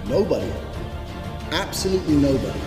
Nobody, absolutely nobody,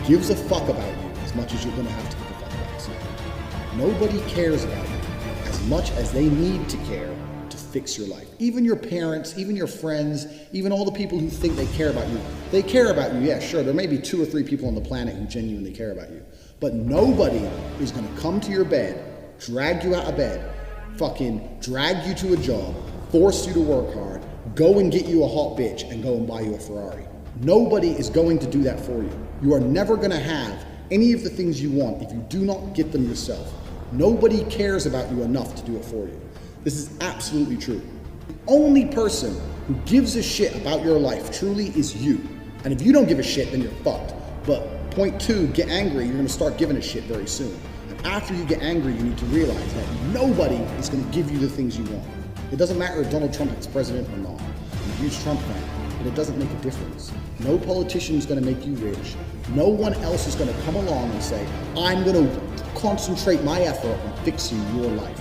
gives a fuck about you as much as you're gonna have to give a fuck about yourself. Nobody cares about you as much as they need to care to fix your life. Even your parents, even your friends, even all the people who think they care about you. They care about you, yeah, sure, there may be 2 or 3 people on the planet who genuinely care about you. But nobody is gonna come to your bed, drag you out of bed, fucking drag you to a job, force you to work hard, go and get you a hot bitch and go and buy you a Ferrari. Nobody is going to do that for you. You are never gonna have any of the things you want if you do not get them yourself. Nobody cares about you enough to do it for you. This is absolutely true. The only person who gives a shit about your life truly is you. And if you don't give a shit, then you're fucked. But point 2, get angry, you're gonna start giving a shit very soon. And after you get angry, you need to realize that nobody is gonna give you the things you want. It doesn't matter if Donald Trump is president or not. I'm a huge Trump fan, but it doesn't make a difference. No politician is gonna make you rich. No one else is gonna come along and say, I'm gonna concentrate my effort on fixing your life.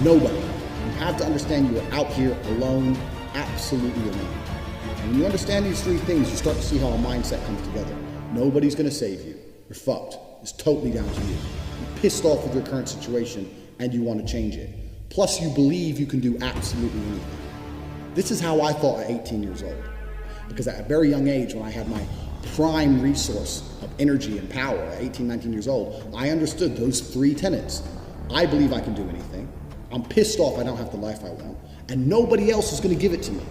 Nobody. You have to understand you are out here alone, absolutely alone. And when you understand these 3 things, you start to see how a mindset comes together. Nobody's gonna save you. You're fucked. It's totally down to you. You're pissed off with your current situation and you want to change it. Plus you believe you can do absolutely anything. This is how I thought at 18 years old. Because at a very young age, when I had my prime resource of energy and power at 18, 19 years old, I understood those 3 tenets. I believe I can do anything. I'm pissed off I don't have the life I want. And nobody else is going to give it to me.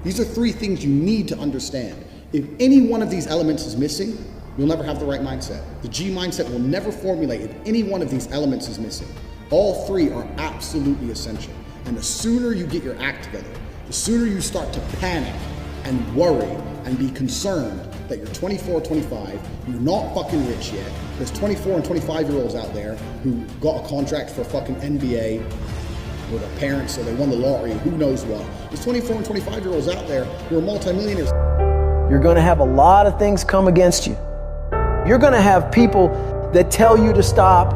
These are 3 things you need to understand. If any one of these elements is missing, you'll never have the right mindset. The G mindset will never formulate if any one of these elements is missing. All 3 are absolutely essential. And the sooner you get your act together, the sooner you start to panic and worry and be concerned that you're 24, 25, you're not fucking rich yet. There's 24 and 25-year-olds out there who got a contract for fucking NBA with their parents, so they won the lottery, who knows what. There's 24 and 25-year-olds out there who are multimillionaires. You're gonna have a lot of things come against you. You're gonna have people that tell you to stop.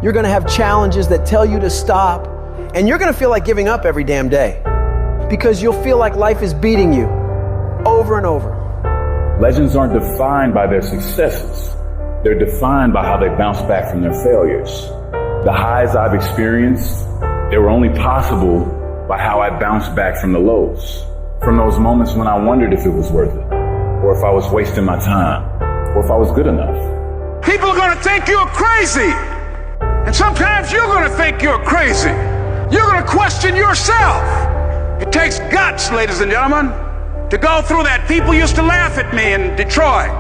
You're gonna have challenges that tell you to stop. And you're gonna feel like giving up every damn day because you'll feel like life is beating you over and over. Legends aren't defined by their successes. They're defined by how they bounce back from their failures. The highs I've experienced, they were only possible by how I bounced back from the lows. From those moments when I wondered if it was worth it, or if I was wasting my time, or if I was good enough. People are gonna think you're crazy. And sometimes you're gonna think you're crazy. You're gonna question yourself. It takes guts, ladies and gentlemen, to go through that. People used to laugh at me in Detroit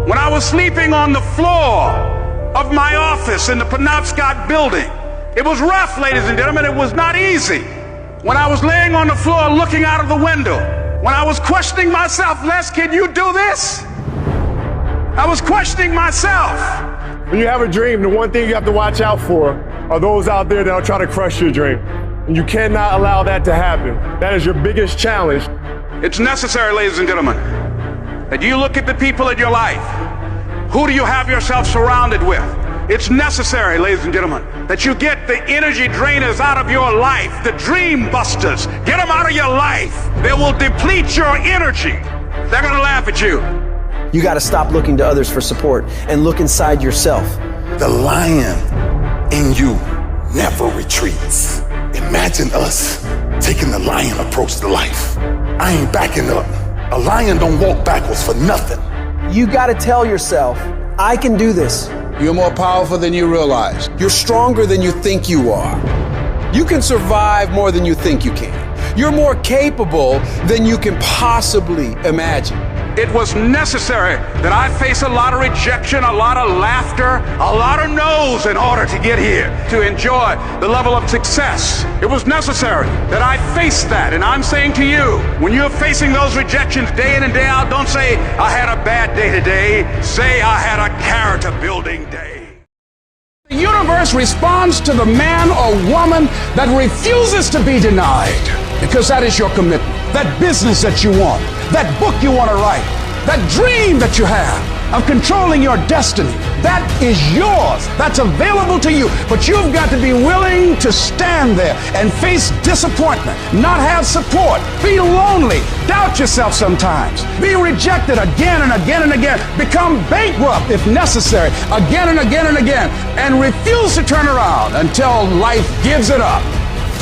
when I was sleeping on the floor of my office in the Penobscot building. It was rough, ladies and gentlemen. It was not easy. When I was laying on the floor looking out of the window, when I was questioning myself, Les, can you do this? I was questioning myself. When you have a dream, the one thing you have to watch out for are those out there that will try to crush your dream. And you cannot allow that to happen. That is your biggest challenge. It's necessary, ladies and gentlemen, that you look at the people in your life. Who do you have yourself surrounded with? It's necessary, ladies and gentlemen, that you get the energy drainers out of your life, the dream busters. Get them out of your life. They will deplete your energy. They're gonna laugh at you. You gotta stop looking to others for support and look inside yourself. The lion in you never retreats. Imagine us taking the lion approach to life. I ain't backing up. A lion don't walk backwards for nothing. You gotta tell yourself, I can do this. You're more powerful than you realize. You're stronger than you think you are. You can survive more than you think you can. You're more capable than you can possibly imagine. It was necessary that I face a lot of rejection, a lot of laughter, a lot of no's in order to get here, to enjoy the level of success. It was necessary that I face that. And I'm saying to you, when you're facing those rejections day in and day out, don't say, I had a bad day today. Say, I had a character building day. The universe responds to the man or woman that refuses to be denied, because that is your commitment. That business that you want, that book you want to write, that dream that you have, of controlling your destiny. That is yours. That's available to you. But you've got to be willing to stand there and face disappointment, not have support, be lonely, doubt yourself sometimes, be rejected again and again and again, become bankrupt if necessary, again and again and again, and refuse to turn around until life gives it up.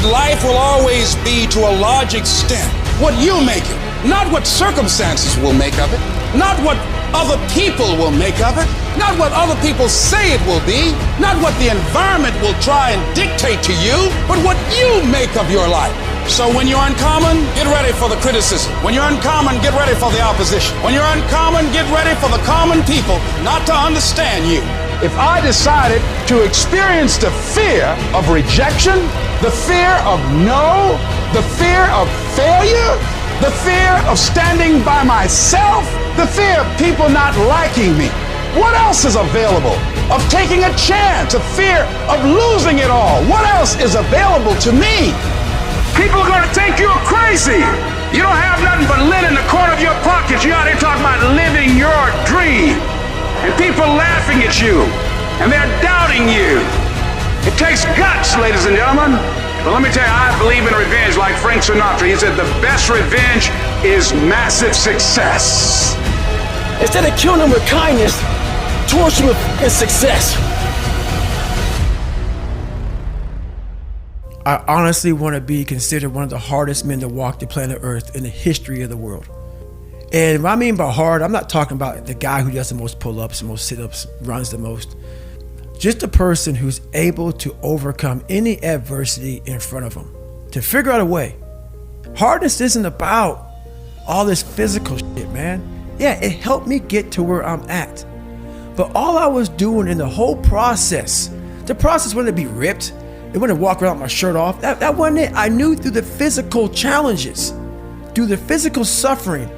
Life will always be, to a large extent, what you make it. Not what circumstances will make of it. Not what other people will make of it. Not what other people say it will be. Not what the environment will try and dictate to you, but what you make of your life. So when you're uncommon, get ready for the criticism. When you're uncommon, get ready for the opposition. When you're uncommon, get ready for the common people not to understand you. If I decided to experience the fear of rejection, the fear of no, the fear of failure, the fear of standing by myself, the fear of people not liking me, what else is available? Of taking a chance, a fear of losing it all, what else is available to me? People are gonna think you're crazy. You don't have nothing but lint in the corner of your pocket. You out here talking about living your dream. And people laughing at you. And they're doubting you. It takes guts, ladies and gentlemen. But let me tell you, I believe in revenge like Frank Sinatra. He said the best revenge is massive success. Instead of killing them with kindness, torture them with success. I honestly want to be considered one of the hardest men to walk the planet Earth in the history of the world. And what I mean by hard, I'm not talking about the guy who does the most pull-ups, the most sit-ups, runs the most. Just a person who's able to overcome any adversity in front of them, to figure out a way. Hardness isn't about all this physical shit, man. Yeah, it helped me get to where I'm at. But all I was doing in the whole process, the process wasn't to be ripped, it wasn't to walk around with my shirt off. That wasn't it. I knew through the physical challenges, through the physical suffering,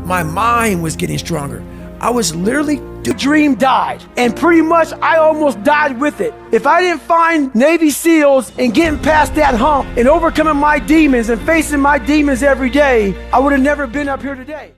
my mind was getting stronger. I was literally, The dream died, and pretty much I almost died with it. If I didn't find Navy SEALs and getting past that hump and overcoming my demons and facing my demons every day, I would have never been up here today.